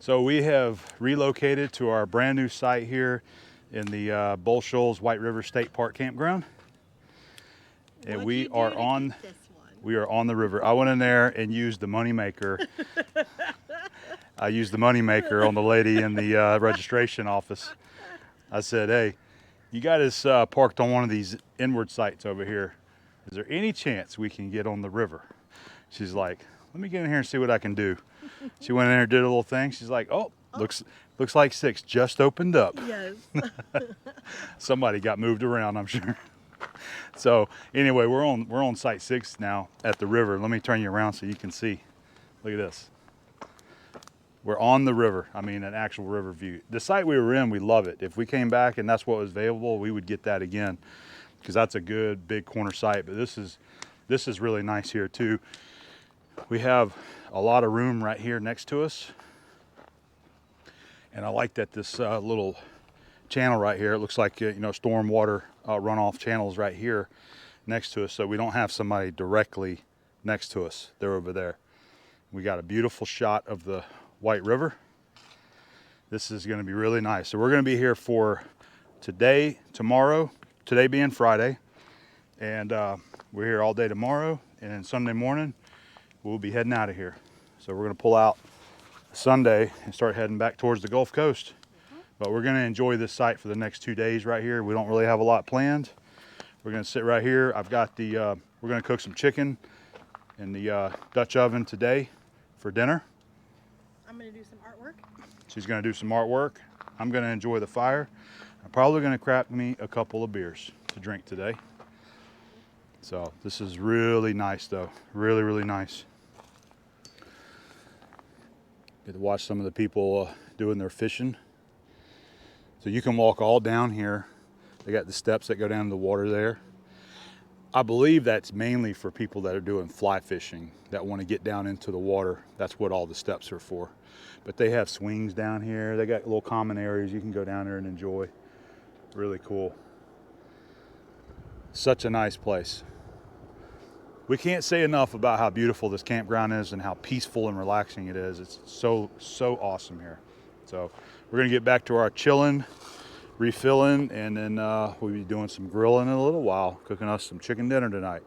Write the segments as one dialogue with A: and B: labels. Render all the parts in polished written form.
A: So we have relocated to our brand new site here in the Bull Shoals White River State Park Campground. And we are on the river. I went in there and used the money maker. I used the money maker on the lady in the registration office. I said, hey, you got us parked on one of these inward sites over here. Is there any chance we can get on the river? She's like, let me get in here and see what I can do. She went in there, did a little thing. She's like, oh, looks like 6 just opened up.
B: Yes.
A: Somebody got moved around, I'm sure. So anyway, we're on site 6 now at the river. Let me turn you around so you can see. Look at this. We're on the river. I mean, an actual river view. The site we were in, we love it. If we came back and that's what was available, we would get that again, because that's a good big corner site. But this is really nice here too. We have a lot of room right here next to us. And I like that this little channel right here, it looks like, storm water runoff channels right here next to us. So we don't have somebody directly next to us. They're over there. We got a beautiful shot of the White River. This is going to be really nice. So we're going to be here for today, tomorrow, today being Friday. And we're here all day tomorrow. And then Sunday morning, we'll be heading out of here. So we're going to pull out Sunday and start heading back towards the Gulf Coast. But we're going to enjoy this site for the next 2 days right here. We don't really have a lot planned. We're going to sit right here. I've got the, we're going to cook some chicken in the Dutch oven today for dinner.
B: I'm going to do some artwork.
A: She's going to do some artwork. I'm going to enjoy the fire. I'm probably going to crack me a couple of beers to drink today. So this is really nice though. Really, really nice. Get to watch some of the people doing their fishing. So you can walk all down here. They got the steps that go down to the water there. I believe that's mainly for people that are doing fly fishing, that want to get down into the water. That's what all the steps are for. But they have swings down here. They got little common areas you can go down there and enjoy. Really cool. Such a nice place. We can't say enough about how beautiful this campground is and how peaceful and relaxing it is. It's so awesome here. So we're gonna get back to our chilling, refilling, and then we'll be doing some grilling in a little while, cooking us some chicken dinner tonight.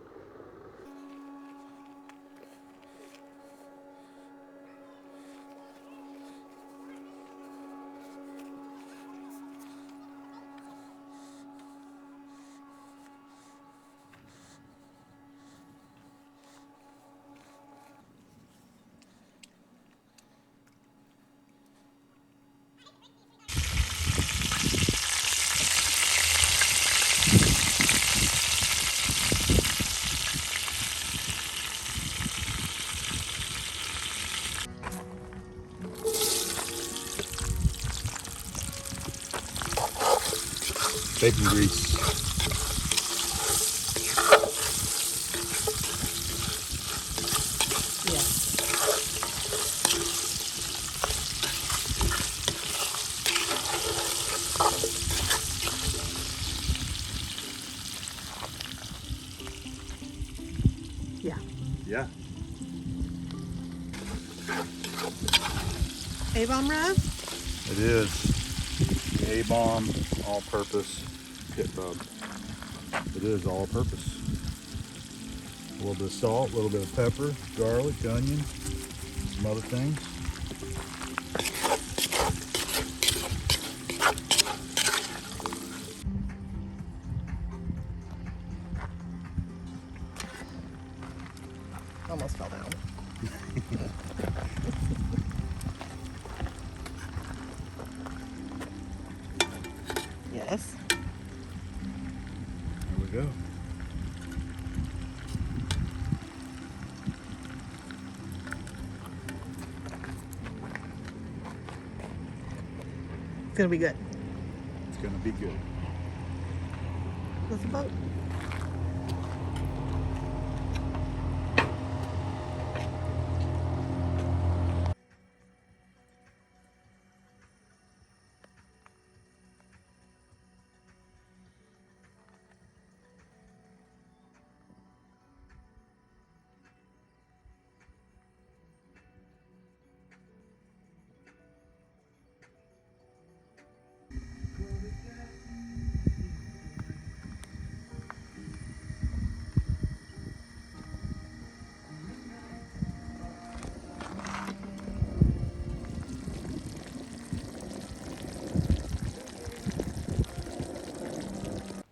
A: Bacon grease.
B: Yeah.
A: Yeah.
B: A-bomb rub?
A: It is. The A-bomb all-purpose pit rub. It is all-purpose. A little bit of salt, a little bit of pepper, garlic, onion, some other things.
B: Almost fell down. Yes.
A: There we go.
B: It's gonna be good.
A: It's gonna be good.
B: That's a boat.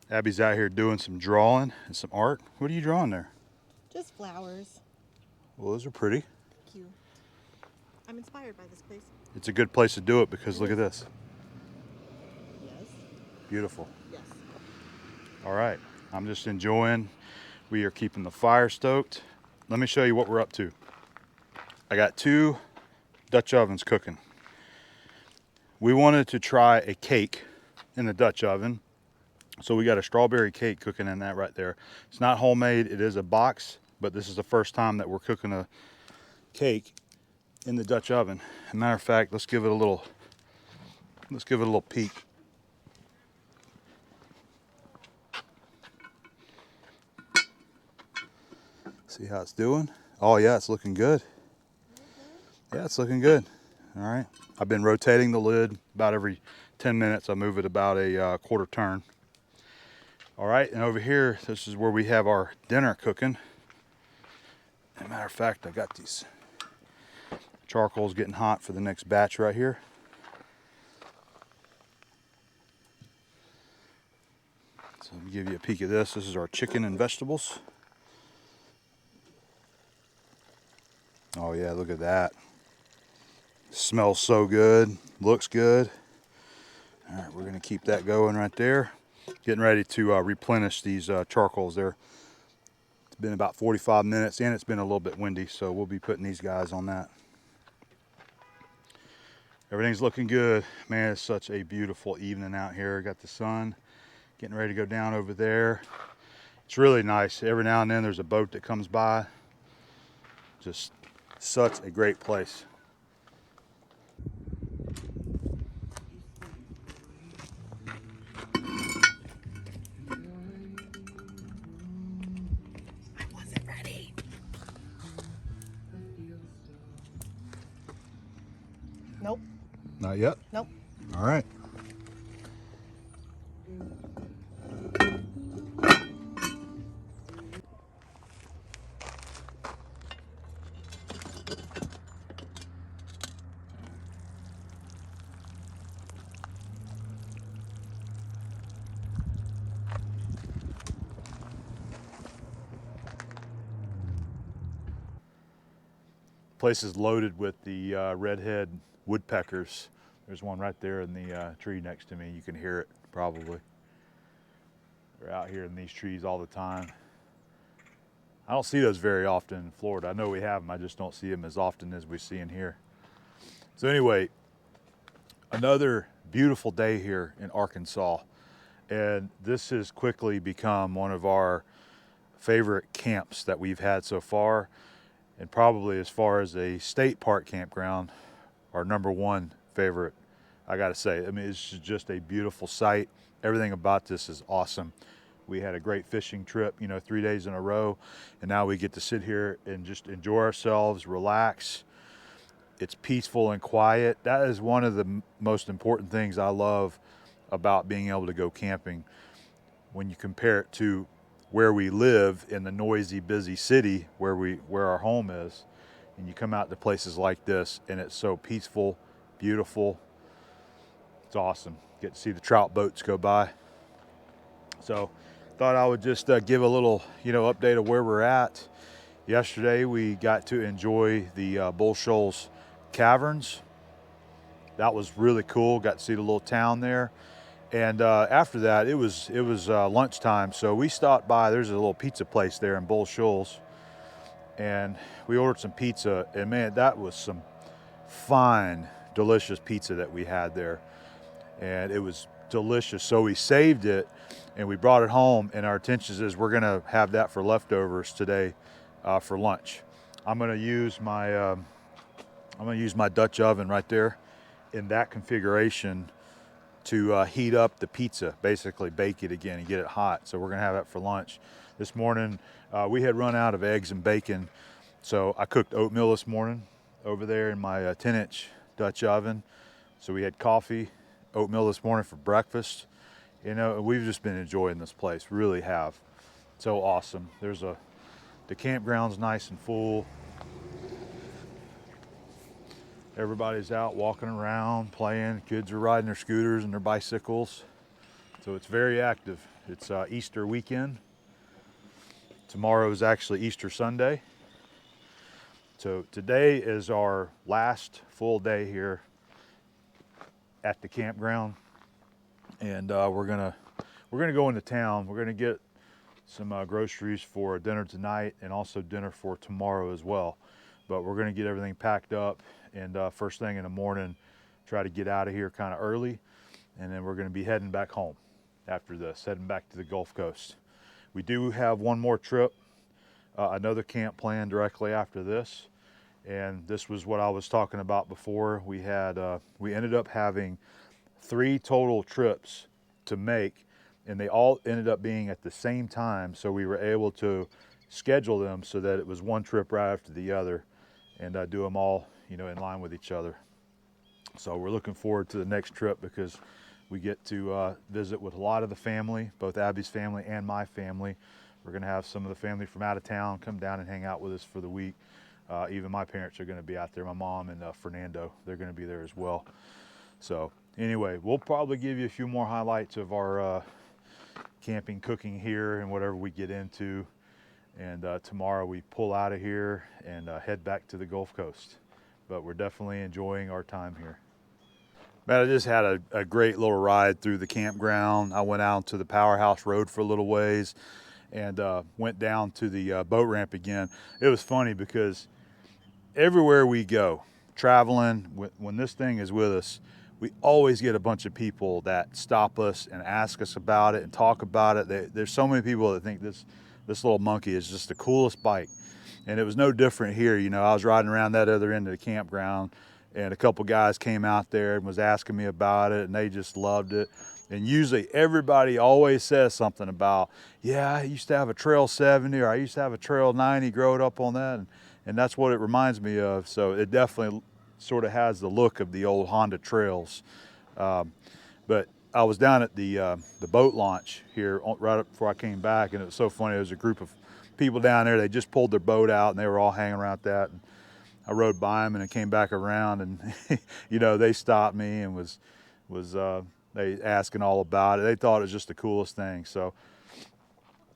A: Abby's out here doing some drawing and some art. What are you drawing there?
B: Just flowers.
A: Well, those are pretty.
B: Thank you. I'm inspired by this place.
A: It's a good place to do it because look at this.
B: Yes.
A: Beautiful.
B: Yes.
A: All right, I'm just enjoying. We are keeping the fire stoked. Let me show you what we're up to. I got 2 Dutch ovens cooking. We wanted to try a cake in the Dutch oven. So we got a strawberry cake cooking in that right there. It's not homemade, it is a box, but this is the first time that we're cooking a cake in the Dutch oven. As a matter of fact, let's give it a little peek. See how it's doing? Oh yeah, it's looking good. Yeah, it's looking good. All right. I've been rotating the lid about every 10 minutes. I move it about a quarter turn. All right, and over here, this is where we have our dinner cooking. As a matter of fact, I got these charcoals getting hot for the next batch right here. So let me give you a peek of this. This is our chicken and vegetables. Oh yeah, look at that. Smells so good, looks good. All right, we're gonna keep that going right there. Getting ready to replenish these charcoals there. It's been about 45 minutes and it's been a little bit windy, so we'll be putting these guys on that. Everything's looking good. Man, it's such a beautiful evening out here. Got the sun getting ready to go down over there. It's really nice. Every now and then there's a boat that comes by. Just such a great place.
B: I wasn't ready. Nope.
A: Not yet?
B: Nope.
A: All right. Place is loaded with the redhead woodpeckers. There's one right there in the tree next to me. You can hear it probably. They're out here in these trees all the time. I don't see those very often in Florida. I know we have them, I just don't see them as often as we see in here. So anyway, another beautiful day here in Arkansas. And this has quickly become one of our favorite camps that we've had so far. And probably as far as a state park campground, our #1 favorite, I gotta say. I mean, it's just a beautiful site. Everything about this is awesome. We had a great fishing trip, 3 days in a row, and now we get to sit here and just enjoy ourselves, relax. It's peaceful and quiet. That is one of the most important things I love about being able to go camping. When you compare it to where we live in the noisy, busy city where our home is, and you come out to places like this and it's so peaceful, beautiful. It's awesome. Get to see the trout boats go by. So thought I would just give a little update of where we're at. Yesterday we got to enjoy the Bull Shoals Caverns. That was really cool. Got to see the little town there. And after that, it was lunchtime, so we stopped by. There's a little pizza place there in Bull Shoals, and we ordered some pizza. And man, that was some fine, delicious pizza that we had there, and it was delicious. So we saved it, and we brought it home. And our intention is we're gonna have that for leftovers today for lunch. I'm gonna use my Dutch oven right there in that configuration to heat up the pizza, basically bake it again and get it hot. So we're gonna have that for lunch. This morning, we had run out of eggs and bacon, so I cooked oatmeal this morning over there in my 10-inch Dutch oven. So we had coffee, oatmeal this morning for breakfast. We've just been enjoying this place, really have. So awesome. The campground's nice and full. Everybody's out walking around, playing. Kids are riding their scooters and their bicycles. It's So it's very active. It's Easter weekend. Tomorrow is actually Easter Sunday. So today is our last full day here at the campground, and we're gonna go into town. We're gonna get some groceries for dinner tonight and also dinner for tomorrow as well. But we're gonna get everything packed up, and first thing in the morning, try to get out of here kind of early, and then we're gonna be heading back home after this, heading back to the Gulf Coast. We do have one more trip, another camp planned directly after this, and this was what I was talking about before. We ended up having 3 total trips to make, and they all ended up being at the same time, so we were able to schedule them so that it was one trip right after the other, and do them all, you know, in line with each other. So we're looking forward to the next trip because we get to visit with a lot of the family, both Abby's family and my family. We're gonna have some of the family from out of town come down and hang out with us for the week. Even my parents are gonna be out there. My mom and Fernando, they're gonna be there as well. So anyway, we'll probably give you a few more highlights of our camping, cooking here and whatever we get into. And tomorrow we pull out of here and head back to the Gulf Coast. But we're definitely enjoying our time here. Man, I just had a great little ride through the campground. I went out to the Powerhouse Road for a little ways and went down to the boat ramp again. It was funny because everywhere we go, traveling, when this thing is with us, we always get a bunch of people that stop us and ask us about it and talk about it. There's so many people that think this little monkey is just the coolest bike. And it was no different here. You know, I was riding around that other end of the campground, and a couple guys came out there and was asking me about it, and they just loved it. And usually everybody always says something about, yeah, I used to have a Trail 70 or I used to have a Trail 90 growing up on that. And that's what it reminds me of. So it definitely sort of has the look of the old Honda Trails. But I was down at the boat launch here right before I came back, and it was so funny. There was a group of people down there. They just pulled their boat out, and they were all hanging around that. And I rode by them, and I came back around, and you know, they stopped me and was they asking all about it. They thought it was just the coolest thing. So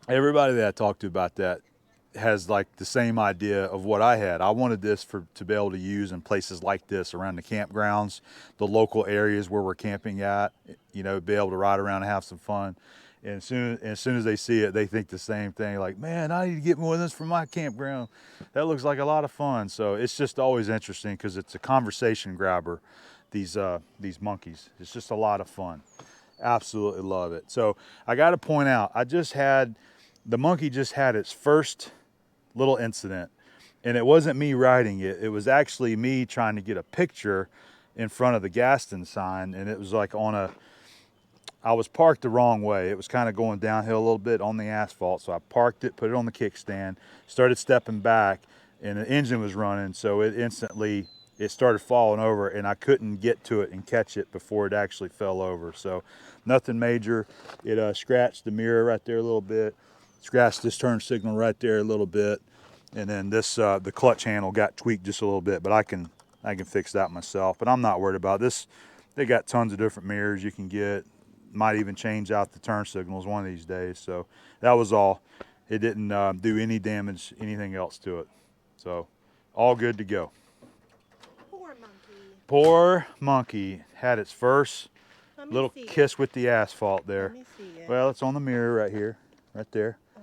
A: everybody that I talked to about that has like the same idea of what I had. I wanted this to be able to use in places like this around the campgrounds, the local areas where we're camping at, you know, be able to ride around and have some fun. And as soon as they see it, they think the same thing, like, man, I need to get one of this for my campground. That looks like a lot of fun. So it's just always interesting because it's a conversation grabber, these monkeys. It's just a lot of fun. Absolutely love it. So I got to point out, the monkey just had its first little incident, and it wasn't me riding it. It was actually me trying to get a picture in front of the Gaston sign, and it was like I was parked the wrong way. It was kind of going downhill a little bit on the asphalt, so I parked it, put it on the kickstand, started stepping back, and the engine was running, so it started falling over, and I couldn't get to it and catch it before it actually fell over. So nothing major. It scratched the mirror right there a little bit, scratched this turn signal right there a little bit, and then this the clutch handle got tweaked just a little bit, but I can fix that myself. But I'm not worried about this. They got tons of different mirrors you can get. Might even change out the turn signals one of these days. So that was all. It didn't do any damage, anything else to it. So all good to go.
B: Poor monkey.
A: Poor monkey had its first little kiss
B: it.
A: with the asphalt there.
B: Let me see it.
A: Well, it's on the mirror right here, right there.
B: Oh.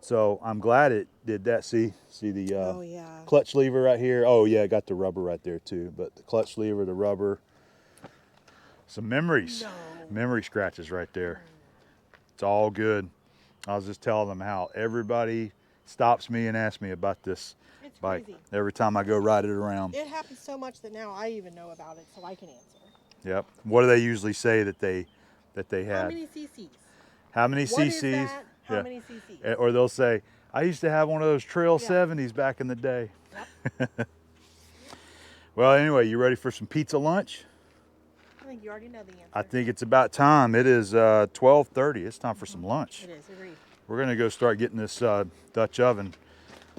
A: So I'm glad it did that. See the
B: Oh, yeah.
A: clutch lever right here. Oh yeah, it got the rubber right there too. But the clutch lever, the rubber, some memories.
B: No.
A: Memory scratches right there. It's all good. I was just telling them how everybody stops me and asks me about this
B: It's
A: bike
B: crazy.
A: every time I go ride it around.
B: It happens so much that now I even know about it, so I can answer.
A: Yep. What do they usually say that they had?
B: How many cc's?
A: How many
B: What is
A: cc's?
B: that? How many cc's?
A: Or they'll say, I used to have one of those Trail
B: Yeah.
A: 70s back in the day.
B: Yep.
A: Well, anyway, you ready for some pizza lunch?
B: I think you already know the answer.
A: I think it's about time. It is 12:30. It's time for some lunch.
B: It is, agreed.
A: We're gonna go start getting this Dutch oven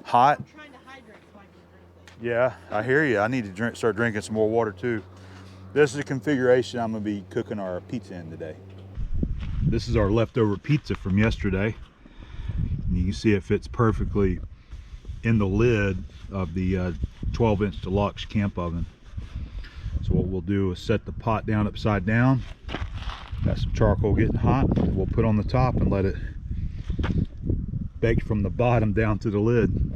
A: hot.
B: I'm trying to hydrate so I can drink it.
A: Yeah, I hear you. I need to start drinking some more water too. This is the configuration I'm gonna be cooking our pizza in today. This is our leftover pizza from yesterday. And you can see it fits perfectly in the lid of the 12-inch deluxe camp oven. So what we'll do is set the pot down upside down. Got some charcoal getting hot. We'll put on the top and let it bake from the bottom down to the lid.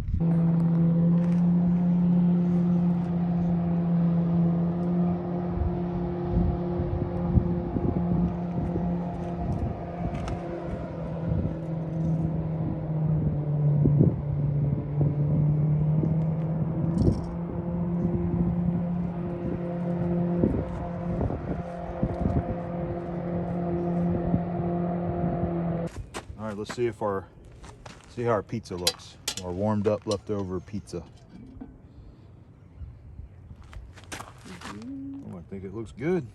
A: All right, let's see if see how our pizza looks. Our warmed up leftover pizza. Oh, I think it looks good.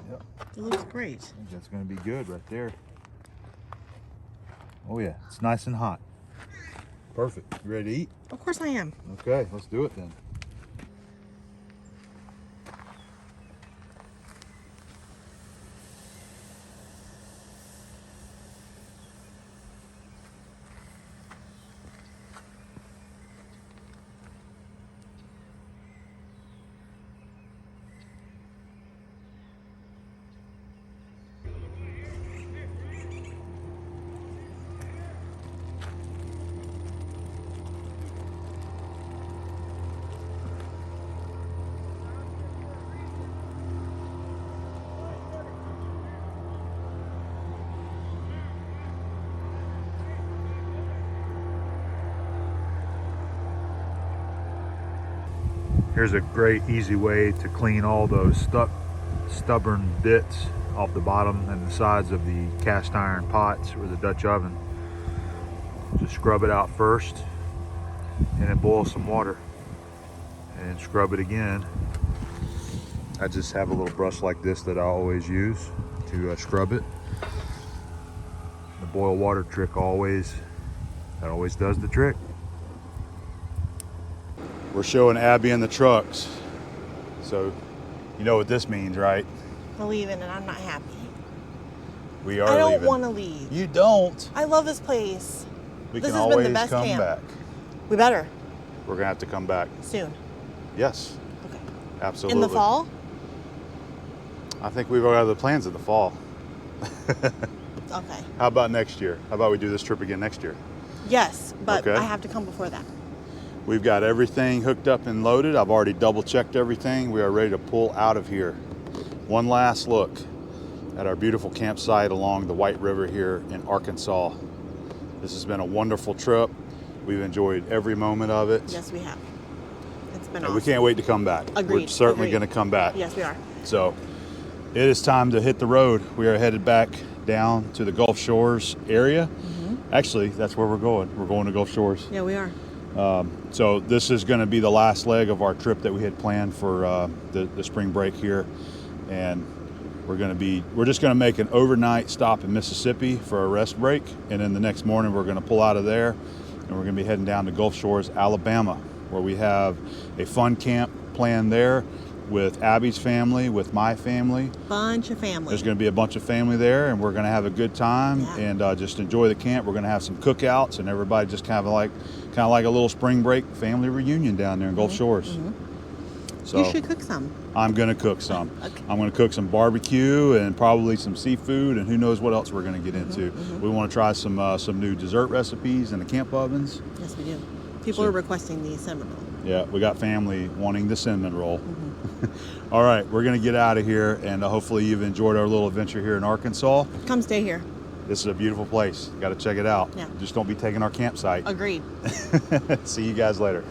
A: Yep.
B: It looks great.
A: I think that's going to be good right there. Oh yeah, it's nice and hot. Perfect. You ready to eat?
B: Of course I am.
A: Okay, let's do it then. Here's a great easy way to clean all those stubborn bits off the bottom and the sides of the cast iron pots or the Dutch oven. Just scrub it out first and then boil some water and scrub it again. I just have a little brush like this that I always use to scrub it. The boil water trick always does the trick. We're showing Abby in the trucks. So you know what this means, right?
B: I'm leaving and I'm not happy.
A: We are
B: I don't
A: leaving.
B: want to leave.
A: You don't.
B: I love this place.
A: We
B: This
A: can
B: has been the
A: always
B: best
A: come
B: camp.
A: back.
B: We better.
A: We're gonna have to come back.
B: Soon.
A: Yes,
B: Okay.
A: absolutely.
B: In the fall?
A: I think we've already got the plans in the fall.
B: Okay.
A: How about next year? How about we do this trip again next year?
B: Yes, but
A: Okay.
B: I have to come before that.
A: We've got everything hooked up and loaded. I've already double checked everything. We are ready to pull out of here. One last look at our beautiful campsite along the White River here in Arkansas. This has been a wonderful trip. We've enjoyed every moment of it.
B: Yes, we have. It's been
A: And
B: awesome.
A: we can't wait to come back. We're
B: Agreed,
A: certainly
B: agreed.
A: going to come back.
B: Yes, we are.
A: So it is time to hit the road. We are headed back down to the Gulf Shores area. Actually, that's where we're going. We're going to Gulf Shores.
B: Yeah, we are.
A: So this is going to be the last leg of our trip that we had planned for the spring break here, and we're just going to make an overnight stop in Mississippi for a rest break, and then the next morning we're going to pull out of there, and we're going to be heading down to Gulf Shores, Alabama, where we have a fun camp planned there with Abby's family, with my family.
B: Bunch of family.
A: There's going to be a bunch of family there, and we're going to have a good time
B: Yeah.
A: and just enjoy the camp. We're going to have some cookouts, and everybody just kind of like a little spring break family reunion down there in Gulf Shores. So
B: You should cook some.
A: I'm going to cook some.
B: Okay.
A: I'm going to cook some barbecue and probably some seafood, and who knows what else we're going to get into. We want to try some new dessert recipes in the camp ovens.
B: Yes, we do. People
A: So-
B: are requesting the cinnamon roll.
A: Yeah, we got family wanting the cinnamon roll. All right, we're going to get out of here, and hopefully you've enjoyed our little adventure here in Arkansas.
B: Come stay here.
A: This is a beautiful place. Got to check it out.
B: Yeah.
A: Just don't be taking our campsite.
B: Agreed.
A: See you guys later.